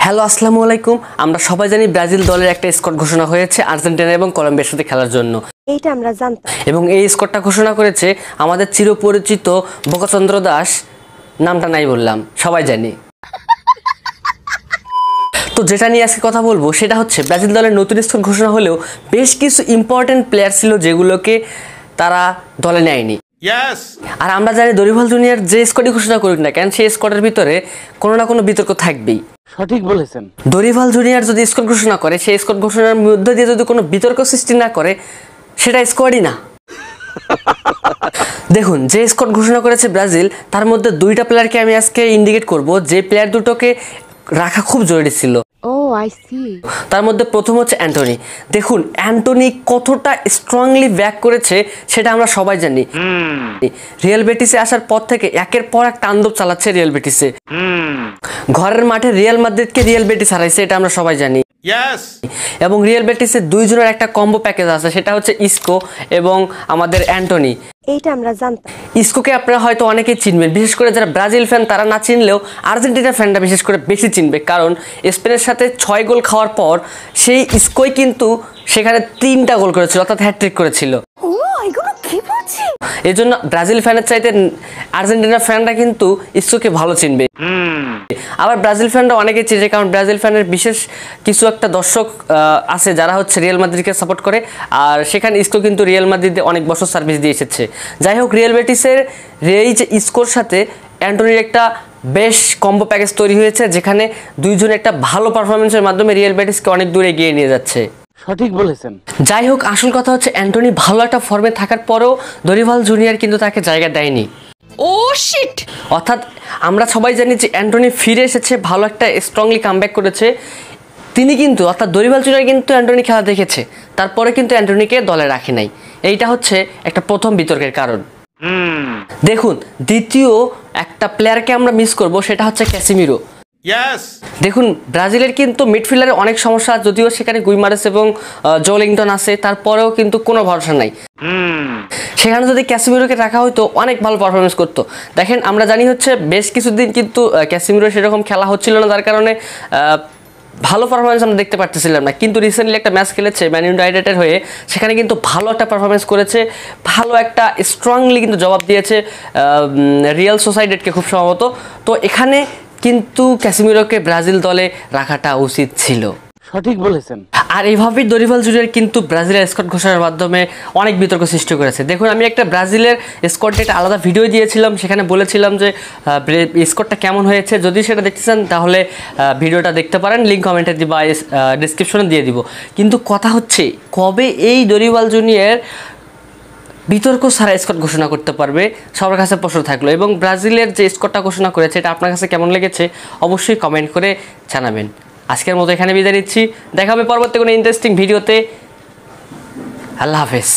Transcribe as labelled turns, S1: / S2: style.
S1: Hello আসসালামু আলাইকুম। আমরা সবাই জানি ব্রাজিল দলের একটা স্কোয়াড ঘোষণা হয়েছে আর্জেন্টিনা এবং কলম্বিয়ার সাথে খেলার জন্য।
S2: এইটা আমরা জানতাম।
S1: এবং এই স্কোয়াডটা ঘোষণা করেছে আমাদের চিরপরিচিত বোকাচন্দ্র দাস, নামটা নাই বললাম, সবাই জানি। তো যেটা নিয়ে আজকে কথা বলবো সেটা হচ্ছে ব্রাজিল দলের নতুন স্কোয়াড ঘোষণা হলেও বেশ কিছু ইম্পর্টেন্ট প্লেয়ার ছিল যেগুলোকে তারা দলে নেয়নি। আর আমরা জানি দরিভাল জুনিয়র যে স্কোয়াডই ঘোষণা করুক না কেন সেই স্কোয়াডের ভিতরে কোনো না কোনো বিতর্ক থাকবেই।
S3: সঠিক বলেছেন।
S1: দরিভাল জুনিয়র যদি স্কোয়াড ঘোষণা করে সেই স্কোয়াড ঘোষণার মধ্যে দিয়ে যদি কোনো বিতর্ক সৃষ্টি না করে সেটা স্কোয়াডই না। দেখুন, যে স্কোয়াড ঘোষণা করেছে ব্রাজিল তার মধ্যে দুইটা প্লেয়ারকে আমি আজকে ইন্ডিকেট করব যে প্লেয়ার দুটোকে রাখা খুব জরুরি ছিল।
S2: I see.
S1: তার মধ্যে প্রথম হচ্ছে অ্যান্টনি। দেখুন অ্যান্টনি কতটা স্ট্রংলি ব্যাক করেছে সেটা আমরা সবাই জানি। রিয়াল বেটিসে আসার পর থেকে একের পর এক তাণ্ডব চালাচ্ছে রিয়াল বেটিসে। ঘরের মাঠে রিয়াল মাদ্রিদকে রিয়াল বেটিস হারাইছে, এটা আমরা সবাই জানি। এবং রিয়াল বেটিসের দুইজনের একটা কম্বো প্যাকেজ আছে, সেটা হচ্ছে ইসকো এবং আমাদের অ্যান্টনি।
S2: এইটা আমরা জানতাম।
S1: ইসকোকে আপনারা হয়তো অনেকেই চিনবেন, বিশেষ করে যারা ব্রাজিল ফ্যান তারা না চিনলেও আর্জেন্টিনা ফ্যানরা বিশেষ করে বেশি চিনবে, কারণ স্পেনের সাথে 6 গোল খাওয়ার পর সেই ইসকোই কিন্তু সেখানে 3টা গোল করেছিল, অর্থাৎ হ্যাটট্রিক করেছিল। এই জন্য ব্রাজিল ফ্যানের চাইতে আর্জেন্টিনা ফ্যানরা কিন্তু ইসকোকে ভালো চিনবে। আবার ব্রাজিল ফ্যানরা অনেকে চিনে, কারণ ব্রাজিল ফ্যানের বিশেষ কিছু একটা দর্শক আছে যারা হচ্ছে রিয়াল মাদ্রিদকে সাপোর্ট করে, আর সেখানে ইসকো কিন্তু রিয়াল মাদ্রিদে অনেক বছর সার্ভিস দিয়ে এসেছে। যাই হোক, রিয়াল বেটিসের এই যে ইসকোর সাথে অ্যান্টনির একটা বেশ কম্বো প্যাকেজ তৈরি হয়েছে, যেখানে দুইজন একটা ভালো পারফরমেন্সের মাধ্যমে রিয়াল বেটিসকে অনেক দূরে এগিয়ে নিয়ে যাচ্ছে।
S3: সঠিক বলেছেন।
S1: যাই হোক, আসল কথা হচ্ছে অ্যান্টনি ভালো একটা ফর্মে থাকার পরেও দরিভাল জুনিয়র কিন্তু তাকে জায়গা দেয়নি। অর্থাৎ আমরা সবাই জানি যে অ্যান্টনি ফিরে এসেছে, ভালো একটা স্ট্রংলি কামব্যাক করেছে। তিনি কিন্তু অর্থাৎ দরিভাল জুনিয়র কিন্তু অ্যান্টনি খেলা দেখেছে, তারপরে কিন্তু অ্যান্টনিকে দলে রাখে নাই। এইটা হচ্ছে একটা প্রথম বিতর্কের কারণ। দেখুন, দ্বিতীয় একটা প্লেয়ারকে আমরা মিস করব, সেটা হচ্ছে ক্যাসিমিরো। দেখুন, ব্রাজিলের কিন্তু মিডফিল্ডারে অনেক সমস্যা, যদিও সেখানে গুইমারেস এবং জোলিংটন আছে, তারপরেও কিন্তু কোনো ভরসা নাই। সেখানে যদি ক্যাসিমিরোকে রাখা হয়তো অনেক ভালো পারফরমেন্স করতো। দেখেন, আমরা জানি হচ্ছে বেশ কিছুদিন কিন্তু ক্যাসিমিরো সেরকম খেলা হচ্ছিল না, যার কারণে ভালো পারফরমেন্স আমরা দেখতে পারতেছিলাম না। কিন্তু রিসেন্টলি একটা ম্যাচ খেলেছে ম্যান ইউনাইটেডের হয়ে, সেখানে কিন্তু ভালো একটা পারফরমেন্স করেছে, ভালো একটা স্ট্রংলি কিন্তু জবাব দিয়েছে রিয়াল সোসাইডেডকে খুব সম্ভবত। তো এখানে কিন্তু ক্যাসিমিরোকে ব্রাজিল দলে রাখাটা উচিত ছিল।
S3: সঠিক বলেছেন।
S1: আর এইভাবেই দরিভাল জুনিয়র কিন্তু ব্রাজিলের স্কোয়াড ঘোষণার মাধ্যমে অনেক বিতর্ক সৃষ্টি করেছে। দেখুন, আমি একটা ব্রাজিলের স্কোয়াডে একটা আলাদা ভিডিও দিয়েছিলাম, সেখানে বলেছিলাম যে স্কোয়াডটা কেমন হয়েছে। যদি সেটা দেখতে চান তাহলে ভিডিওটা দেখতে পারেন, লিঙ্ক কমেন্টে বা ডিসক্রিপশনে দিয়ে দিব। কিন্তু কথা হচ্ছে, কবে এই দরিভাল জুনিয়র বিতর্ক ছাড়া স্কোয়াড ঘোষণা করতে পারবে, সবার কাছে প্রশ্ন থাকলো। এবং ব্রাজিলের যে স্কোয়াডটা ঘোষণা করেছে এটা আপনার কাছে কেমন লেগেছে অবশ্যই কমেন্ট করে জানাবেন। আজকের মতো এখানে বিদায় নিচ্ছি, দেখা হবে পরবর্তী কোনো ইন্টারেস্টিং ভিডিওতে। আল্লাহ হাফেজ।